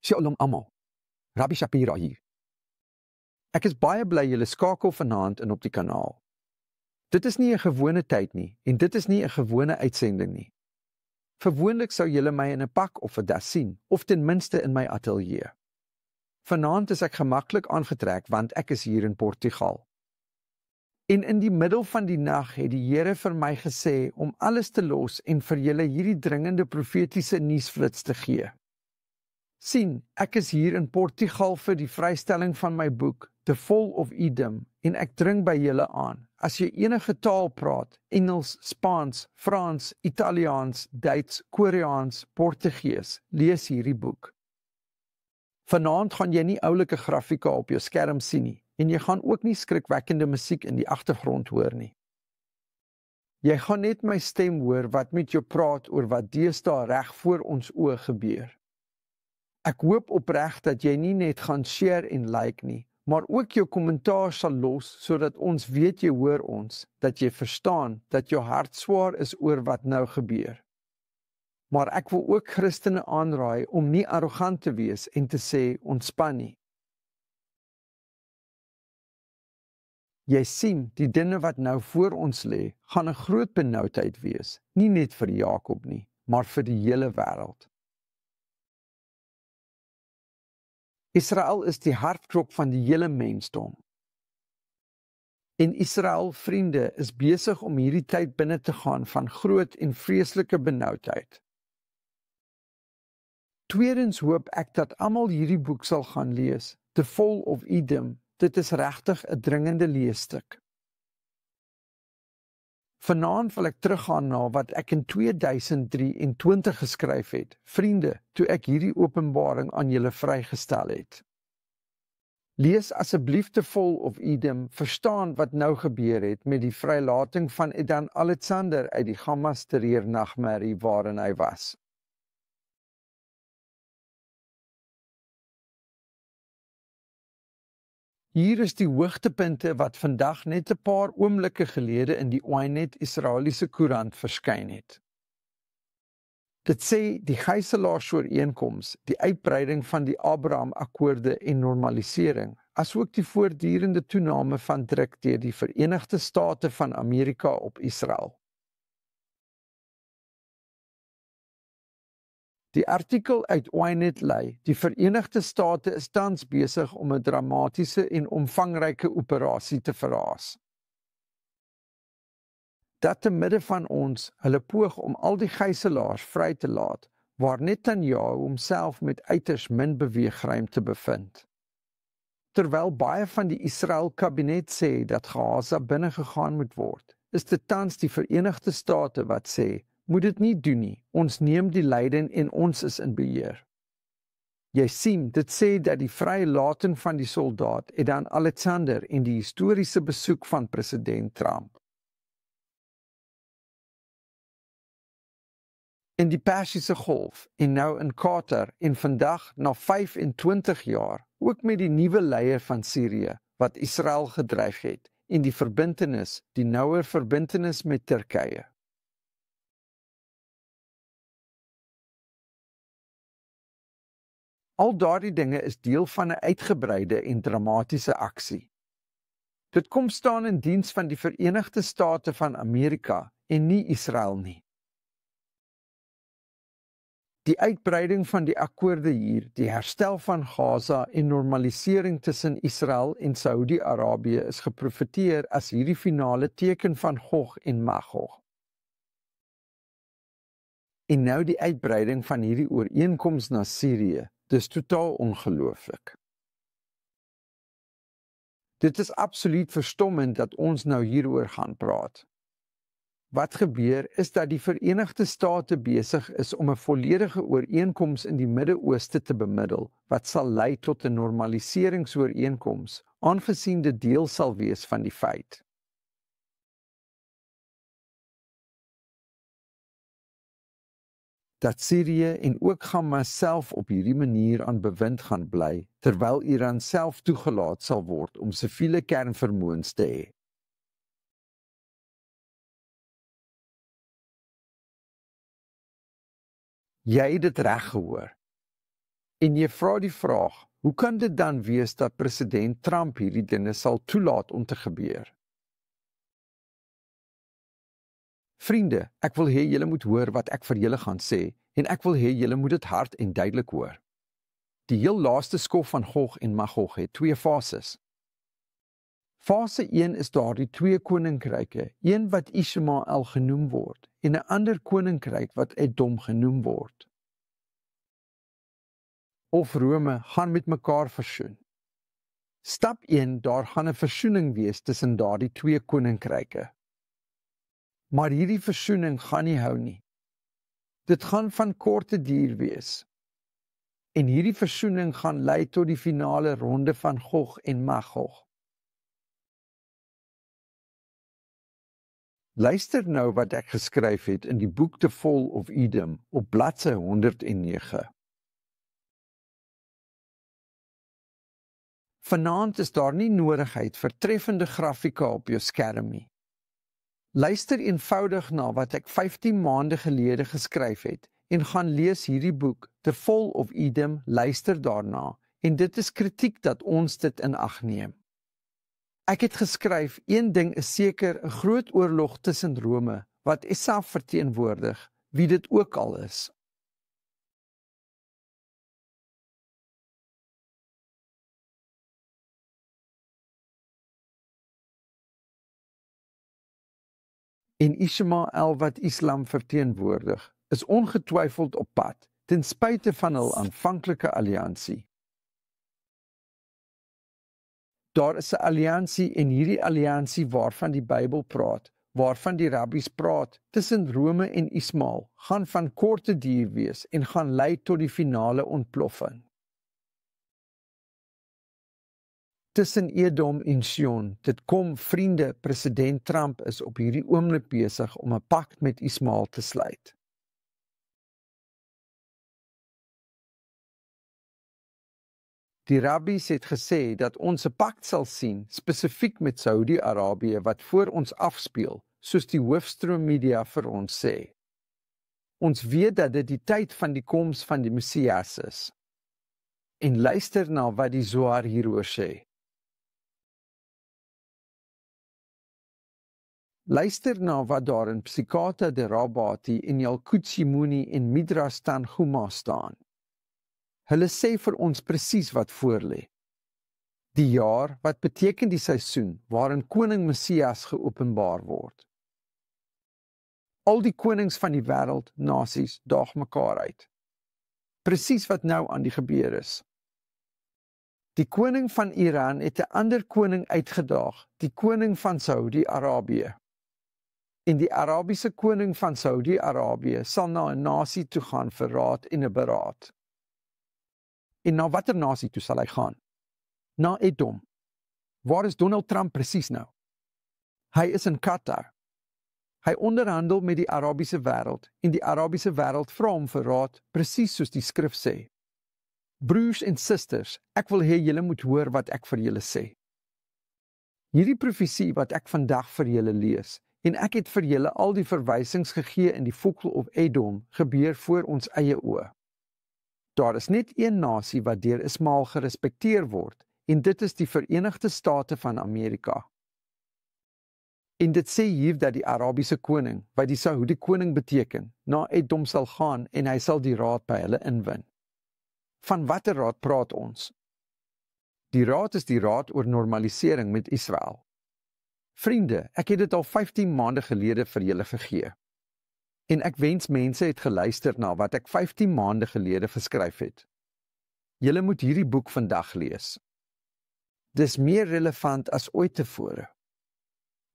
Shalom almal. Rabbi Shapira hier. Ek is baie bly julle skakel vanaand in op die kanaal. Dit is nie 'n gewone tyd nie en dit is nie 'n gewone uitsending nie. Gewoonlik sou julle my in 'n pak of 'n das sien, of ten minste in my ateljee. Vanaand is ek gemaklik aangetrek want ek is hier in Portugal. En in die middel van die nag het die Here vir my gesê om alles te los en vir julle hierdie dringende profetiese nuusflits te gee. Sien, ek is hier in Portugal vir die vrystelling van my boek, The Fall of Edom, en ek dring by julle aan. As jy enige taal praat, Engels, Spaans, Frans, Italiaans, Duits, Koreaans, Portugees, lees hierdie boek. Vanaand gaan jy nie oulike grafika op jou skerm sien nie, en jy gaan ook nie skrikwekkende musiek in die agtergrond hoor nie. Jy gaan net my stem hoor wat met jou praat oor wat deesdae reg voor ons oë gebeur. Ek hoop opreg dat jy nie net gaan share en like nie, maar ook jou kommentaar sal los sodat ons weet jy hoor ons, dat jy verstaan dat jou hart swaar is oor wat nou gebeur. Maar ek wil ook Christene aanraai om nie arrogant te wees en te sê ontspan nie. Jy sien, die dinge wat nou voor ons lê, gaan 'n groot benoudheid wees, nie net vir Jakob nie, maar vir die hele wêreld. Israel is die hartklop van die hele mensdom. En Israel vriende is besig om hierdie tyd binne te gaan van groot en vreeslike benoudheid. Tweedens hoop ek dat almal hierdie boek sal gaan lees, The Fall of Edom. Dit is regtig 'n dringende leesstuk. Vanaand wil ek teruggaan na wat ek in 2023 geskryf het, vriende, toe ek hierdie openbaring aan julle vrygestel het. Lees asseblief The Fall of Edom, verstaan wat nou gebeur het met die vrylating van Edan Alexander uit die Hamas terreurnagmerrie waarin hy was. Hier is die hoogtepunte wat vandag net 'n paar oomblikke gelede in die Ynet Israeliese koerant verskyn het. Dit sê die gijslaarsooreenkoms, die uitbreiding van die Abraham-akkoorde en normalisering, asook die voortdurende toename van druk deur die Verenigde State van Amerika op Israel. Die artikel uit Ynet lei, die Verenigde State is tans besig om 'n dramatiese en omvangryke operasie te verraas. Dat te midde van ons, hulle poog om al die gijslaars vry te laat, waar Netanyahu homself met uiters min beweegruimte bevind. Terwyl baie van die Israel-kabinet sê dat Gaza binnegegaan moet word, is dit tans die Verenigde State wat sê, moet dit nie doen nie, ons neem die leiding en ons is in beheer. Jy sien, dit sê dat die vrylating van die soldaat Edan Alexander en die historiese besoek van president Trump. In die Persiese Golf en nou in Qatar en vandag na 25 jaar, ook met die nuwe leier van Sirië, wat Israel gedreig het, en die verbintenis, die nouer verbintenis met Turkye. Al daardie dinge is deel van 'n uitgebreide en dramatiese aksie. Dit kom staan in diens van die Verenigde State van Amerika en nie Israel nie. Die uitbreiding van die akkoorde hier, die herstel van Gaza en normalisering tussen Israel en Saudi-Arabië is geprofeteer as hierdie finale teken van Gog en Magog. En nou die uitbreiding van hierdie ooreenkoms na Sirië. Dis totaal ongelooflik. Dit is absoluut verstommend dat ons nou hieroor gaan praat. Wat gebeur is dat die Verenigde State besig is om 'n volledige ooreenkoms in die Midde-Ooste te bemiddel, wat sal lei tot 'n normaliseringsooreenkoms, aangesien dit deel sal wees van die feit dat Sirië en ook Hamas self op hierdie manier aan bewind gaan bly, terwyl Iran self toegelaat sal word om siviele kernvermoëns te hê. Jy het dit reg gehoor. En jy vra die vraag, hoe kan dit dan wees dat president Trump hierdie dinge sal toelaat om te gebeur? Vriende, ek wil hê julle moet hoor wat ek vir julle gaan sê, en ek wil hê julle moet dit hard en duidelik hoor. Die heel laaste skof van Gog en Magog het 2 fases. Fase 1 is daardie 2 koninkryke, een wat Ismael genoem word, en 'n ander koninkryk wat Edom genoem word. Of Rome gaan met mekaar versoen. Stap 1, daar gaan 'n versoening wees tussen daardie 2 koninkryke. Maar hierdie versoening gaan nie hou nie. Dit gaan van korte duur wees. En hierdie versoening gaan lei tot die finale ronde van Gog en Magog. Luister nou wat ek geskryf het in die boek The Fall of Edom op bladsy 109. Vanaand is daar nie nodigheid vir treffende grafika op jou skerm nie. Luister eenvoudig na wat ek 15 maande gelede geskryf het en gaan lees hierdie boek, The Fall of Edom, luister daarna, en dit is kritiek dat ons dit in ag neem. Ek het geskryf, een ding is seker, 'n groot oorlog tussen Rome, wat Esau verteenwoordig, wie dit ook al is. En Ismael wat Islam verteenwoordig, is ongetwyfeld op pad, ten spyte van hul aanvanklike alliansie. Daar is 'n alliansie en hierdie alliansie waarvan die Bybel praat, waarvan die rabbies praat, tussen Rome en Ismael, gaan van korte duur wees en gaan lei tot die finale ontploffing. Tussen Edom en Sion, dit kom vriende, president Trump is op hierdie oomblik besig om 'n pakt met Ismael te sluit. Die rabbies het gesê dat ons 'n pakt sal sien, spesifiek met Saudi-Arabië wat voor ons afspeel, soos die hoofstroom media vir ons sê. Ons weet dat dit die tyd van die koms van die Messias is. En luister na wat die Zohar hieroor sê. Luister na wat daar in Psikata de Rabati en Yalkut Shimoni en Midrash Tanhuma staan. Hulle sê vir ons presies wat voorlê. Die jaar, wat beteken die seisoen, waarin koning Messias geopenbaar word. Al die konings van die wêreld, nasies, daag mekaar uit. Presies wat nou aan die gebeur is. Die koning van Iran het 'n ander koning uitgedaag, die koning van Saudi-Arabië. En die Arabiese koning van Saudi-Arabië sal na 'n nasie toe gaan vir raad en 'n beraad. En na watter nasie toe sal hy gaan? Na Edom. Waar is Donald Trump presies nou? Hy is in Qatar. Hy onderhandel met die Arabiese wêreld en die Arabiese wêreld vra hom vir raad, presies soos die skrif sê. Broers en susters, ek wil hê julle moet hoor wat ek vir julle sê. Hierdie profesie wat ek vandag vir julle lees, en ek het vir julle al die verwysings gegee in die Vogel of Edom, gebeur voor ons eie oë. Daar is net een nasie wat deur Ismael gerespekteer word, en dit is die Verenigde State van Amerika. En dit sê hier dat die Arabiese koning, wat die Saudi koning beteken, na Edom sal gaan en hy sal die raad by hulle inwin. Van watter raad praat ons? Die raad is die raad oor normalisering met Israel. Vriende, ek het dit al 15 maande gelede vir julle gegee. En ek wens mense het geluister na wat ek 15 maande gelede geskryf het. Julle moet hierdie boek vandag lees. Dis meer relevant as ooit tevore.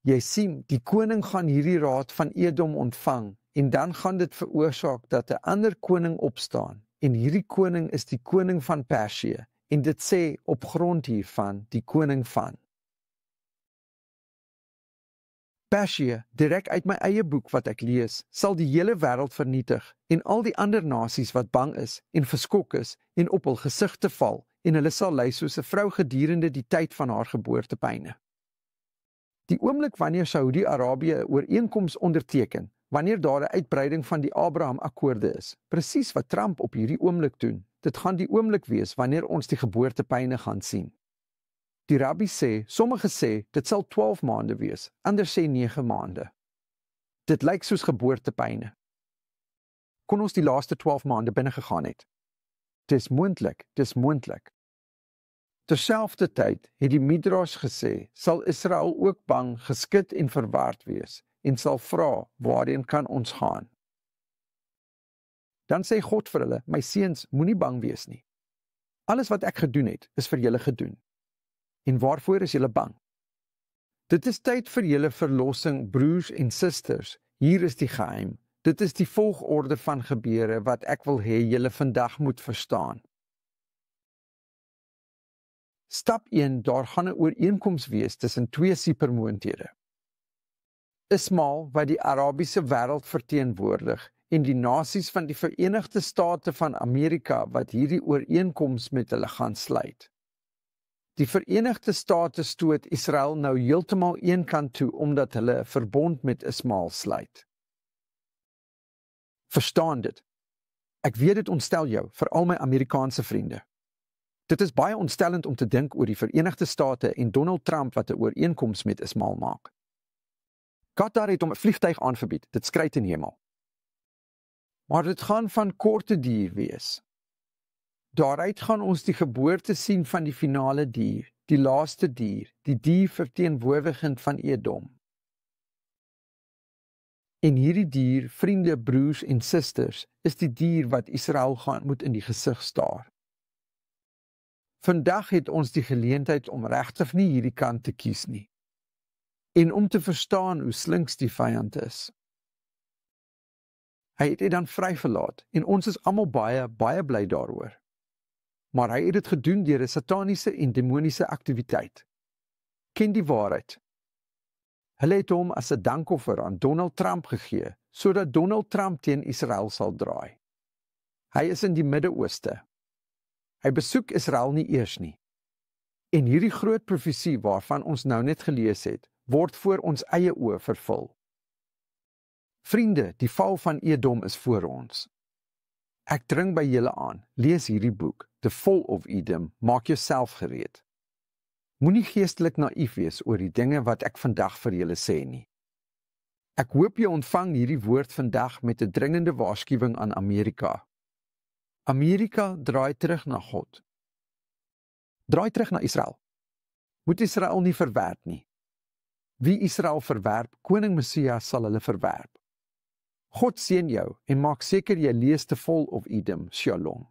Jy sien, die koning gaan hierdie raad van Edom ontvang en dan gaan dit veroorsaak dat 'n ander koning opstaan en hierdie koning is die koning van Persië en dit sê op grond hiervan die koning van Persië, direk uit my eie boek wat ek lees, sal die hele wêreld vernietig en al die ander nasies wat bang is en verskok is en op hul gesigte val en hulle sal ly soos 'n vrou gedurende die tyd van haar geboortepyne. Die oomblik wanneer Saudi-Arabië 'n ooreenkoms onderteken, wanneer daar 'n uitbreiding van die Abraham-akkoorde is, presies wat Trump op hierdie oomblik doen, dit gaan die oomblik wees wanneer ons die geboortepyne gaan sien. Die rabbi sê, sommige sê, dit sal 12 maande wees, ander sê 9 maande. Dit lyk soos geboortepyne. Kon ons die laaste 12 maande binnegegaan het? Dis moontlik, dis moontlik. Terselfdertyd het die Midrash gesê, sal Israel ook bang, geskit en verward wees, en sal vra, waarheen kan ons gaan? Dan sê God vir hulle, my seuns, moenie bang wees nie. Alles wat ek gedoen het, is vir julle gedoen. En waarvoor is julle bang? Dit is tyd vir julle verlossing, broers en susters. Hier is die geheim. Dit is die volgorde van gebeure wat ek wil hê julle vandag moet verstaan. Stap 1, daar gaan 'n ooreenkoms wees tussen twee supermoondhede. Ismael, wat die Arabiese wêreld verteenwoordig, en die nasies van die Verenigde State van Amerika wat hierdie ooreenkoms met hulle gaan sluit. Die Verenigde State stoot Israel nou heeltemal een kant toe omdat hulle 'n verbond met Ismael sluit. Verstaan dit. Ek weet dit ontstel jou, veral my Amerikaanse vriende. Dit is baie ontstellend om te dink oor die Verenigde State en Donald Trump wat 'n ooreenkoms met Ismael maak. Qatar het hom 'n vliegtuig aangebied, dit skry ten hemel. Maar dit gaan van korte duur wees. Daaruit gaan ons die geboorte sien van die finale dier, die laaste dier, die dier verteenwoordigend van Edom. En hierdie dier, vriende, broers en susters, is die dier wat Israel moet in die gesig staar. Vandag het ons die geleentheid om regtig nie hierdie kant te kies nie. En om te verstaan hoe slinks die vyand is. Hy het dit dan vrygelaat en ons is almal baie bly daaroor. Maar hy het dit gedoen deur 'n sataniese en demoniese aktiwiteit. Ken die waarheid. Hulle het hom as 'n dankoffer aan Donald Trump gegee, sodat Donald Trump teen Israel sal draai. Hy is in die Midde-Ooste. Hy besoek Israel nie eers nie. En hierdie groot profesie waarvan ons nou net gelees het, word voor ons eie oë vervul. Vriende, die val van Edom is voor ons. Ek dring by julle aan, lees hierdie boek, The Fall of Edom, maak jouself gereed. Moenie geestelik naïef wees oor die dinge wat ek vandag vir julle sê nie. Ek hoop jy ontvang hierdie woord vandag met 'n dringende waarskuwing aan Amerika. Amerika draai terug na God. Draai terug na Israel. Moet Israel nie verwerp nie. Wie Israel verwerp, koning Messias sal hulle verwerp. God seën jou en maak seker jy lees The Fall of Edom. Shalom.